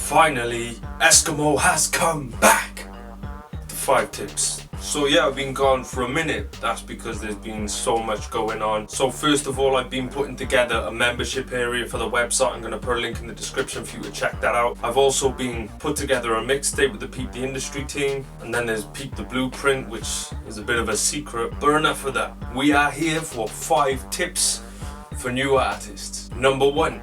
Finally, Esskimo has come back! The 5 tips. So yeah, I've been gone for a minute. That's because there's been so much going on. So first of all, I've been putting together a membership area for the website. I'm going to put a link in the description for you to check that out. I've also been put together a mixtape with the Peep the Industry team. And then there's Peep the Blueprint, which is a bit of a secret. But enough of that. We are here for 5 tips for new artists. Number 1,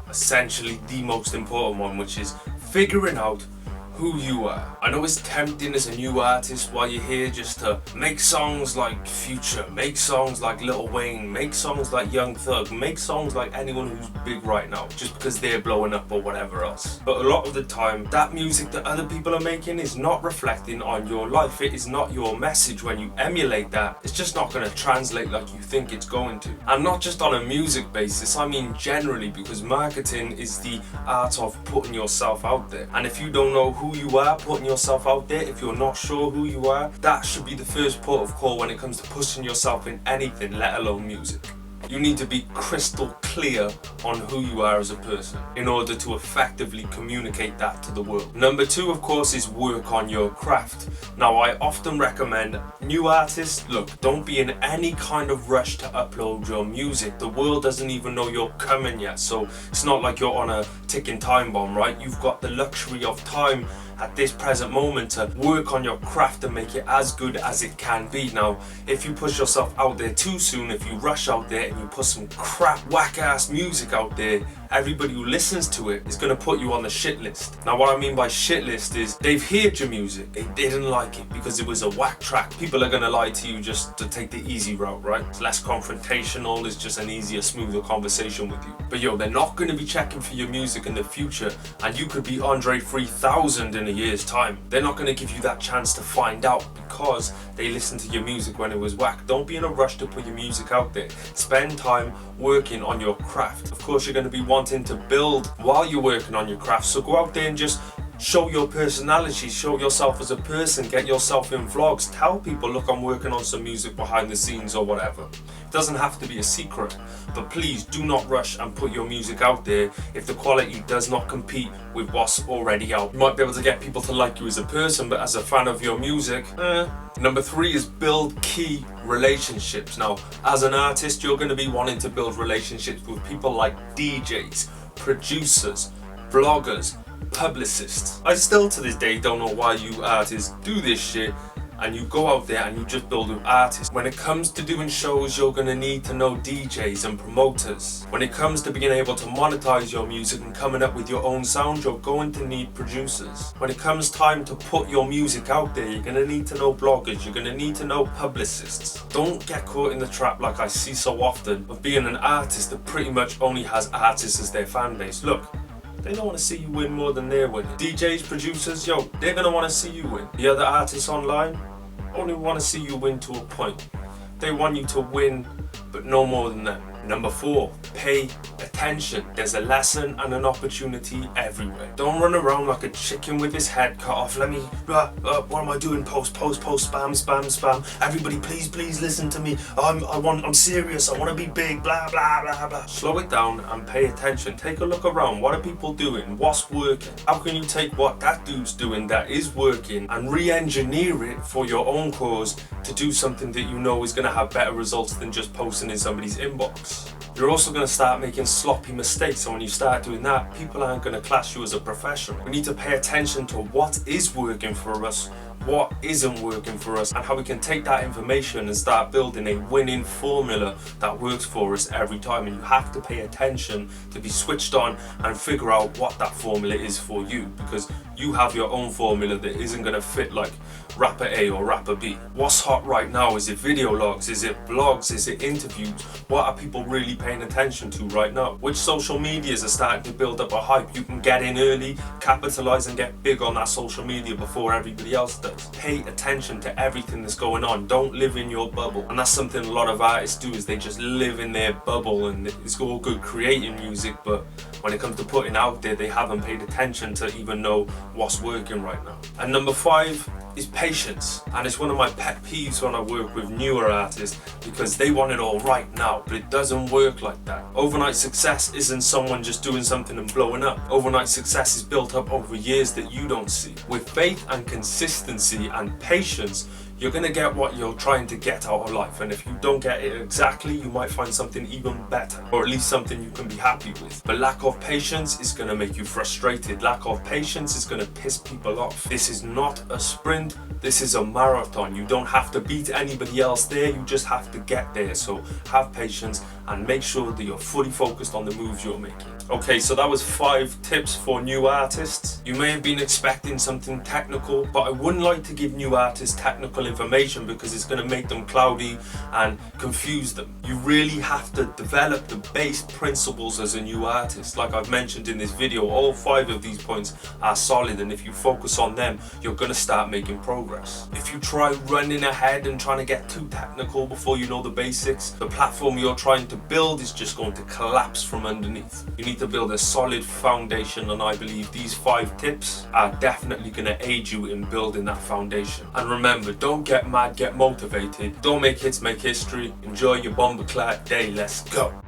essentially the most important one, which is figuring out who you are. I know it's tempting as a new artist while you're here just to make songs like Future, make songs like Lil Wayne, make songs like Young Thug, make songs like anyone who's big right now just because they're blowing up or whatever else. But a lot of the time, that music that other people are making is not reflecting on your life. It is not your message. When you emulate that, it's just not going to translate like you think it's going to. And not just on a music basis, I mean generally, because marketing is the art of putting yourself out there. And if you don't know who you are, putting yourself out there, if you're not sure who you are, that should be the first port of call when it comes to pushing yourself in anything, let alone music. You need to be crystal clear on who you are as a person in order to effectively communicate that to the world. Number 2, of course, is work on your craft. Now, I often recommend new artists, look, don't be in any kind of rush to upload your music. The world doesn't even know you're coming yet, so it's not like you're on a ticking time bomb, right? You've got the luxury of time at this present moment to work on your craft and make it as good as it can be. Now, if you push yourself out there too soon, if you rush out there and you put some crap, whack-ass music out there, everybody who listens to it is going to put you on the shit list. Now, what I mean by shit list is they've heard your music, they didn't like it because it was a whack track. People are going to lie to you just to take the easy route, right? It's less confrontational, it's just an easier, smoother conversation with you. But yo, they're not going to be checking for your music in the future, and you could be Andre 3000 in a year's time. They're not going to give you that chance to find out because they listened to your music when it was whack. Don't be in a rush to put your music out there. Spend time working on your craft. Of course, you're going to be wanting to build while you're working on your craft, so go out there and just show your personality, show yourself as a person, get yourself in vlogs, tell people, look, I'm working on some music behind the scenes or whatever. It doesn't have to be a secret, but please do not rush and put your music out there if the quality does not compete with what's already out. You might be able to get people to like you as a person, but as a fan of your music, Number 3 is build key relationships. Now, as an artist, you're going to be wanting to build relationships with people like DJs, producers, bloggers, publicists. I still to this day don't know why you artists do this shit and you go out there and you just build with artists. When it comes to doing shows, you're going to need to know DJs and promoters. When it comes to being able to monetize your music and coming up with your own sound, you're going to need producers. When it comes time to put your music out there, you're going to need to know bloggers, you're going to need to know publicists. Don't get caught in the trap like I see so often of being an artist that pretty much only has artists as their fan base. Look, they don't want to see you win more than they're winning. DJs, producers, yo, they're going to want to see you win. The other artists online only want to see you win to a point. They want you to win, but no more than that. Number 4, pay attention. There's a lesson and an opportunity everywhere. Don't run around like a chicken with his head cut off. Let me, what am I doing? Post, spam. Everybody, please listen to me. I'm serious. I want to be big, blah, blah, blah, blah. Slow it down and pay attention. Take a look around. What are people doing? What's working? How can you take what that dude's doing that is working and re-engineer it for your own cause to do something that you know is going to have better results than just posting in somebody's inbox? You're also going to start making sloppy mistakes, and when you start doing that, people aren't going to class you as a professional. We need to pay attention to what is working for us, what isn't working for us, and how we can take that information and start building a winning formula that works for us every time. And you have to pay attention to be switched on and figure out what that formula is for you, because you have your own formula that isn't going to fit like rapper A or rapper B. What's hot right now? Is it video logs? Is it blogs? Is it interviews? What are people really paying attention to right now? Which social medias are starting to build up a hype? You can get in early, capitalize and get big on that social media before everybody else does. Pay attention to everything that's going on. Don't live in your bubble. And that's something a lot of artists do, is they just live in their bubble, and it's all good creating music, but when it comes to putting out there, they haven't paid attention to even know what's working right now. And number 5, is patience. And it's one of my pet peeves when I work with newer artists, because they want it all right now, but it doesn't work like that. Overnight success isn't someone just doing something and blowing up. Overnight success is built up over years that you don't see. With faith and consistency and patience, you're gonna get what you're trying to get out of life, and if you don't get it exactly, you might find something even better, or at least something you can be happy with. But lack of patience is gonna make you frustrated. Lack of patience is gonna piss people off. This is not a sprint, this is a marathon. You don't have to beat anybody else there, you just have to get there. So have patience and make sure that you're fully focused on the moves you're making. Okay, so that was 5 tips for new artists. You may have been expecting something technical, but I wouldn't like to give new artists technical information because it's going to make them cloudy and confuse them. You really have to develop the base principles as a new artist. Like I've mentioned in this video, all 5 of these points are solid, and if you focus on them, you're going to start making progress. If you try running ahead and trying to get too technical before you know the basics, the platform you're trying to build is just going to collapse from underneath. You need to build a solid foundation, and I believe these 5 tips are definitely going to aid you in building that foundation. And remember, don't get mad, get motivated. Don't make hits, make history. Enjoy your bomboclat day. Let's go.